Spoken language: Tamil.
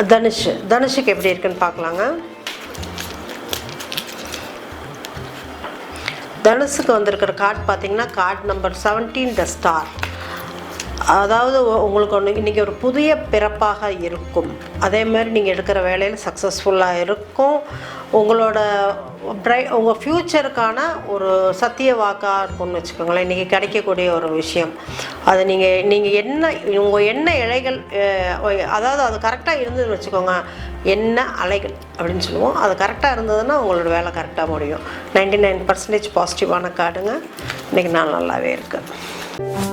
தனுஷுக்கு எப்படி இருக்குன்னு பார்க்கலாங்க. தனுஷுக்கு வந்திருக்கிற கார்டு பார்த்தீங்கன்னா கார்டு நம்பர் 17 த ஸ்டார். அதாவது உங்களுக்கு ஒன்று இன்றைக்கி ஒரு புதிய பிறப்பாக இருக்கும். அதேமாதிரி நீங்கள் எடுக்கிற வேலையில் சக்ஸஸ்ஃபுல்லாக இருக்கும். உங்களோட உங்கள் ஃப்யூச்சருக்கான ஒரு சத்திய வாக்காக இருக்கும்னு வச்சுக்கோங்களேன். இன்றைக்கி கிடைக்கக்கூடிய ஒரு விஷயம் அது நீங்கள் உங்கள் என்ன இலைகள், அதாவது அது கரெக்டாக இருந்ததுன்னு வச்சுக்கோங்க. என்ன அலைகள் அப்படின்னு சொல்லுவோம். அது கரெக்டாக இருந்ததுன்னா உங்களோட வேலை கரெக்டாக முடியும். 99% பாசிட்டிவான கார்டுங்க. இன்றைக்கி நாள் நல்லாவே இருக்குது.